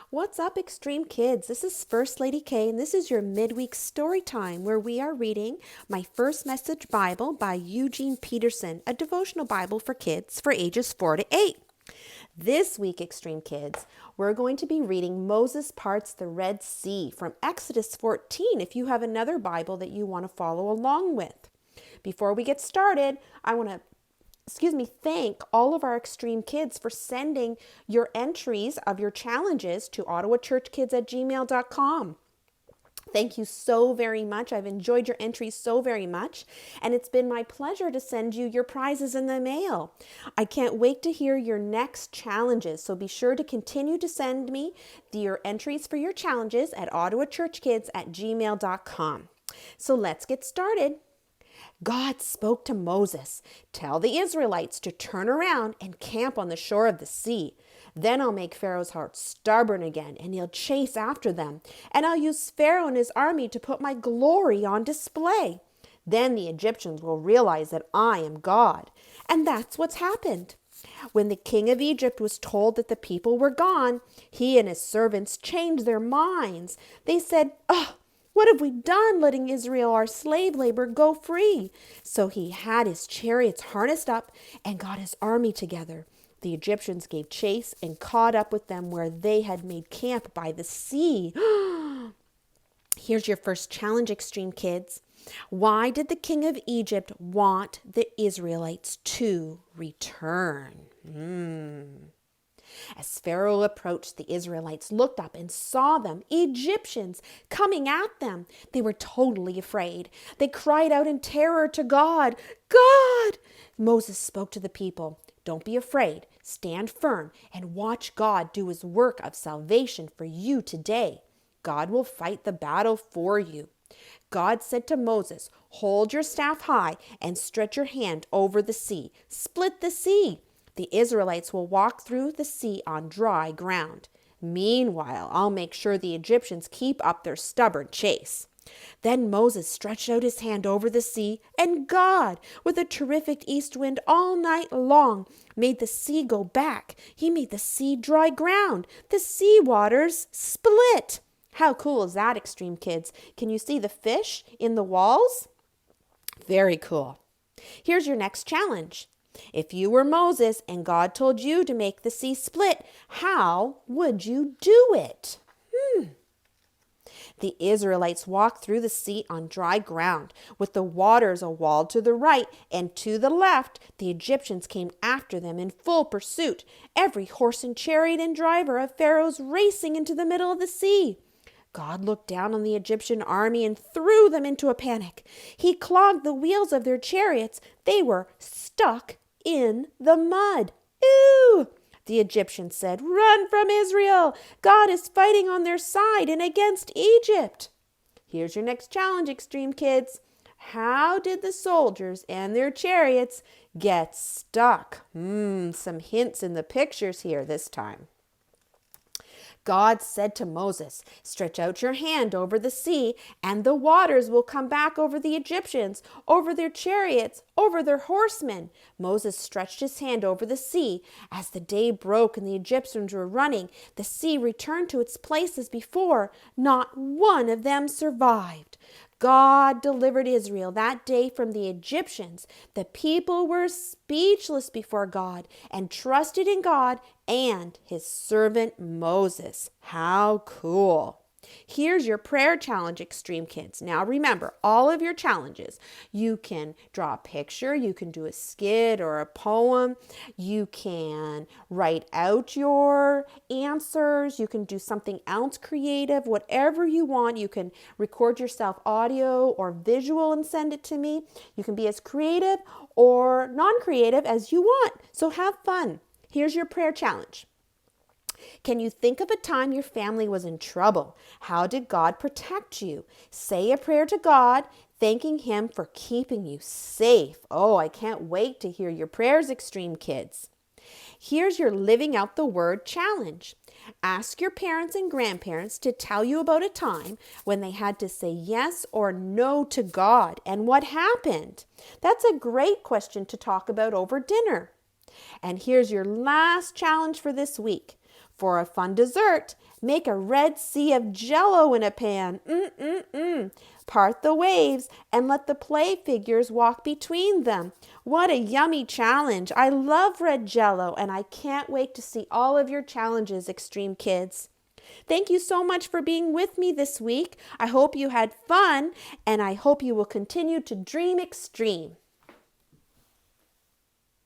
What's up, Extreme Kids? This is First Lady K, and this is your midweek story time where we are reading My First Message Bible by Eugene Peterson, a devotional Bible for kids for ages 4 to 8. This week, Extreme Kids, we're going to be reading Moses Parts the Red Sea from Exodus 14 if you have another Bible that you want to follow along with. Before we get started, I want to thank all of our Extreme Kids for sending your entries of your challenges to ottawachurchkids@gmail.com. Thank you so very much. I've enjoyed your entries so very much, and it's been my pleasure to send you your prizes in the mail. I can't wait to hear your next challenges, so be sure to continue to send me your entries for your challenges at ottawachurchkids@gmail.com. So let's get started. God spoke to Moses, "Tell the Israelites to turn around and camp on the shore of the sea. Then I'll make Pharaoh's heart stubborn again, and he'll chase after them. And I'll use Pharaoh and his army to put my glory on display. Then the Egyptians will realize that I am God." And that's what's happened. When the king of Egypt was told that the people were gone, he and his servants changed their minds. They said, "What have we done letting Israel, our slave labor, go free?" So he had his chariots harnessed up and got his army together. The Egyptians gave chase and caught up with them where they had made camp by the sea. Here's your first challenge, Extreme Kids. Why did the king of Egypt want the Israelites to return? As Pharaoh approached, the Israelites looked up and saw them, Egyptians, coming at them. They were totally afraid. They cried out in terror to God. "God!" Moses spoke to the people. "Don't be afraid. Stand firm and watch God do his work of salvation for you today. God will fight the battle for you." God said to Moses, "Hold your staff high and stretch your hand over the sea. Split the sea. The Israelites will walk through the sea on dry ground. Meanwhile, I'll make sure the Egyptians keep up their stubborn chase." Then Moses stretched out his hand over the sea, and God, with a terrific east wind all night long, made the sea go back. He made the sea dry ground. The sea waters split. How cool is that, Extreme Kids? Can you see the fish in the walls? Very cool. Here's your next challenge. If you were Moses and God told you to make the sea split, how would you do it? The Israelites walked through the sea on dry ground, with the waters a wall to the right and to the left. The Egyptians came after them in full pursuit, every horse and chariot and driver of Pharaoh's racing into the middle of the sea. God looked down on the Egyptian army and threw them into a panic. He clogged the wheels of their chariots. They were stuck in the mud. "Ew!" the Egyptians said. "Run from Israel! God is fighting on their side and against Egypt." Here's your next challenge, Extreme Kids. How did the soldiers and their chariots get stuck? Some hints in the pictures here this time. God said to Moses, "Stretch out your hand over the sea, and the waters will come back over the Egyptians, over their chariots, over their horsemen." Moses stretched his hand over the sea. As the day broke and the Egyptians were running, the sea returned to its place as before. Not one of them survived. God delivered Israel that day from the Egyptians. The people were speechless before God and trusted in God and his servant Moses. How cool. Here's your prayer challenge, Extreme Kids. Now remember, all of your challenges. You can draw a picture, you can do a skit or a poem, you can write out your answers, you can do something else creative, whatever you want. You can record yourself audio or visual and send it to me. You can be as creative or non-creative as you want. So have fun. Here's your prayer challenge. Can you think of a time your family was in trouble? How did God protect you? Say a prayer to God, thanking him for keeping you safe. I can't wait to hear your prayers, Extreme Kids. Here's your living out the word challenge. Ask your parents and grandparents to tell you about a time when they had to say yes or no to God and what happened. That's a great question to talk about over dinner. And here's your last challenge for this week. For a fun dessert, make a red sea of jello in a pan. Part the waves and let the play figures walk between them. What a yummy challenge. I love red jello and I can't wait to see all of your challenges, X-treme kids. Thank you so much for being with me this week. I hope you had fun and I hope you will continue to dream extreme.